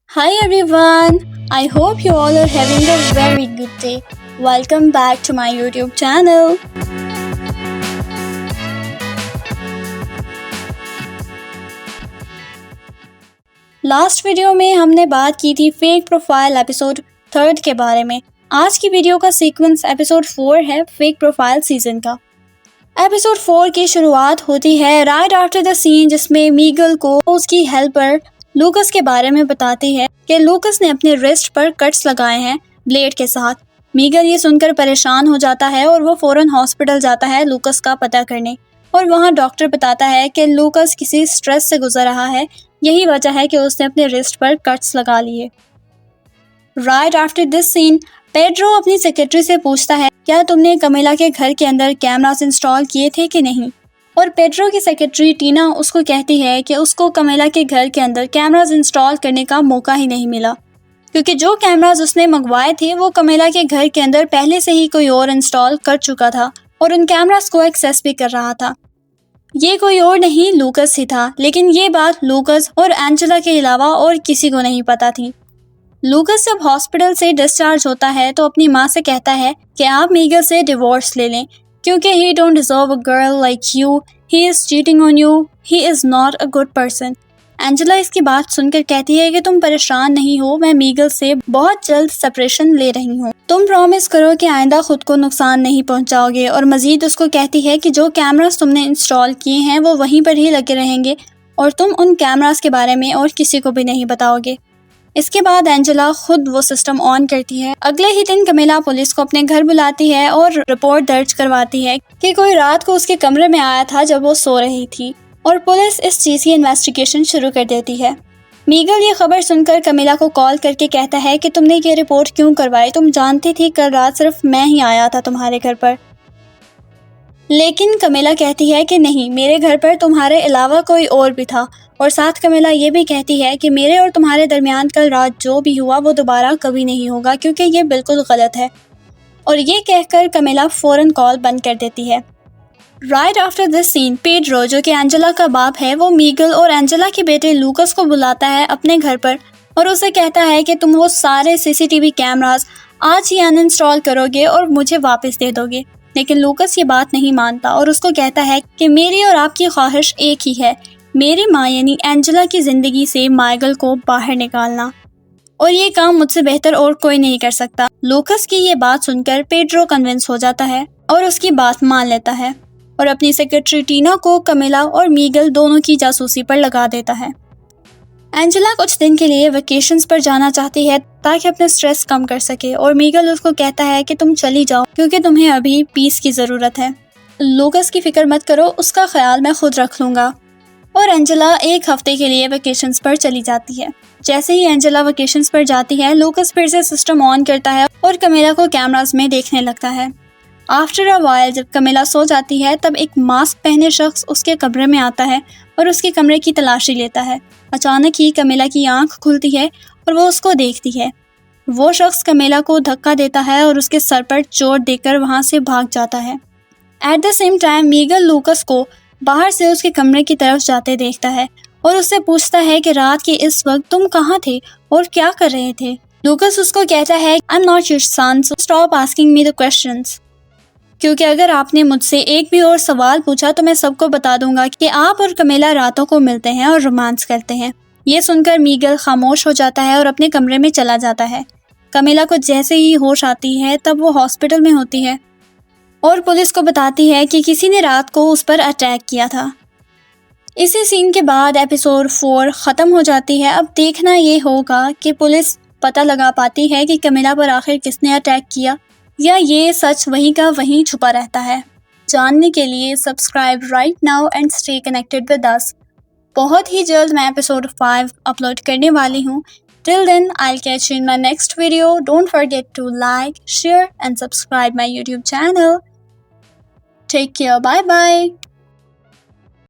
Hi everyone, I hope you all are having a very good day. Welcome back to my YouTube channel. Last video में हमने बात की थी fake profile episode 3 के बारे में। आज की वीडियो का सीक्वेंस एपिसोड 4 है फेक प्रोफाइल सीजन का। एपिसोड 4 की शुरुआत होती है राइट आफ्टर द सीन जिसमें मीगल को उसकी हेल्पर लूकस के बारे में बताती है कि लूकस ने अपने रिस्ट पर कट्स लगाए हैं ब्लेड के साथ। मीगल ये सुनकर परेशान हो जाता है और वो फौरन हॉस्पिटल जाता है लूकस का पता करने, और वहाँ डॉक्टर बताता है कि लूकस किसी स्ट्रेस से गुजर रहा है, यही वजह है कि उसने अपने रिस्ट पर कट्स लगा लिए। Right after this scene Pedro अपनी सेक्रेटरी से पूछता है क्या तुमने कमिला के घर के अंदर कैमरास इंस्टॉल किए थे कि नहीं, और पेड्रो की सेक्रेटरी टीना उसको कहती है कि उसको कमिला के घर के अंदर कैमरास इंस्टॉल करने का मौका ही नहीं मिला, क्योंकि जो कैमरास उसने मंगवाए थे वो कमिला के घर के अंदर पहले से ही कोई और इंस्टॉल कर चुका था और उन कैमरास को एक्सेस भी कर रहा था। ये कोई और नहीं लूकस ही था, लेकिन ये बात लूकस और एंजेला के अलावा और किसी को नहीं पता थी। लूकस जब हॉस्पिटल से डिस्चार्ज होता है तो अपनी माँ से कहता है कि आप मीगल से डिवोर्स ले लें, क्योंकि ही don't deserve a girl like you, he is cheating on you, he is not a good person. Angela इसकी बात सुनकर कहती है कि तुम परेशान नहीं हो, मैं मीगल से बहुत जल्द सेपरेशन ले रही हूँ, तुम प्रॉमिस करो कि आइंदा खुद को नुकसान नहीं पहुँचाओगे। और मजीद उसको कहती है कि जो कैमरास तुमने इंस्टॉल किए हैं वो वहीं पर ही लगे रहेंगे और तुम उन कैमरास के बारे में और किसी को भी नहीं बताओगे। इसके बाद एंजेला खुद वो सिस्टम ऑन करती है। अगले ही दिन कमिला पुलिस को अपने घर बुलाती है और रिपोर्ट दर्ज करवाती है कि कोई रात को उसके कमरे में आया था जब वो सो रही थी, और पुलिस इस चीज़ की इन्वेस्टिगेशन शुरू कर देती है। मीगल ये खबर सुनकर कमिला को कॉल करके कहता है कि तुमने ये रिपोर्ट क्यों करवाई, तुम जानती थी कल रात सिर्फ मैं ही आया था तुम्हारे घर पर। लेकिन कमिला कहती है कि नहीं, मेरे घर पर तुम्हारे अलावा कोई और भी था, और साथ कमिला ये भी कहती है कि मेरे और तुम्हारे दरमियान कल रात जो भी हुआ वो दोबारा कभी नहीं होगा, क्योंकि ये बिल्कुल गलत है। और ये कहकर कमिला फ़ौरन कॉल बंद कर देती है। Right after this scene Pedro जो कि एंजेला का बाप है वो मीगल और एंजेला के बेटे लूकस को बुलाता है अपने घर पर और उसे कहता है कि तुम वो सारे सीसीटीवी कैमरास आज ही अनइंस्टॉल करोगे और मुझे वापस दे दोगे। लेकिन लूकस ये बात नहीं मानता और उसको कहता है कि मेरी और आपकी ख्वाहिश एक ही है, मेरी माँ यानी एंजेला की ज़िंदगी से माइगल को बाहर निकालना, और ये काम मुझसे बेहतर और कोई नहीं कर सकता। लूकस की ये बात सुनकर पेड्रो कन्विंस हो जाता है और उसकी बात मान लेता है और अपनी सेक्रेटरी टीना को कमिला और मीगल दोनों की जासूसी पर लगा देता है। एंजेला कुछ दिन के लिए वेकेशंस पर जाना चाहती है ताकि अपने स्ट्रेस कम कर सके, और मीगल उसको कहता है कि तुम चली जाओ क्योंकि तुम्हें अभी पीस की ज़रूरत है। लूकस की फिक्र मत करो, उसका ख्याल मैं खुद रख लूँगा। और एंजेला एक हफ्ते के लिए वेकेशंस पर चली जाती है। जैसे ही एंजेला वेकेशंस पर जाती है लूकस फिर से सिस्टम ऑन करता है और कमिला को कैमरास में देखने लगता है। आफ्टर अ वाइल जब कमिला सो जाती है तब एक मास्क पहने शख्स उसके कमरे में आता है और उसके कमरे की तलाशी लेता है। अचानक ही कमिला की आंख खुलती है और वो उसको देखती है। वो शख्स कमिला को धक्का देता है और उसके सर पर चोट देकर वहाँ से भाग जाता है। At the same time Miguel Lucas को बाहर से उसके कमरे की तरफ जाते देखता है और उससे पूछता है कि रात के इस वक्त तुम कहाँ थे और क्या कर रहे थे। लूकस उसको कहता है I am not your son so stop asking me the questions, क्योंकि अगर आपने मुझसे एक भी और सवाल पूछा तो मैं सबको बता दूंगा कि आप और कमिला रातों को मिलते हैं और रोमांस करते हैं। ये सुनकर मीगल खामोश हो जाता है और अपने कमरे में चला जाता है। कमिला को जैसे ही होश आती है तब वो हॉस्पिटल में होती है और पुलिस को बताती है कि किसी ने रात को उस पर अटैक किया था। इसी सीन के बाद एपिसोड 4 ख़त्म हो जाती है। अब देखना ये होगा कि पुलिस पता लगा पाती है कि कमिला पर आखिर किसने अटैक किया या ये सच वहीं का वहीं छुपा रहता है। जानने के लिए subscribe right now and stay connected with us. बहुत ही जल्द मैं एपिसोड 5 अपलोड करने वाली हूँ। Till then I will catch you in my next video. Don't forget to like, share and subscribe my YouTube channel. Take care, bye bye.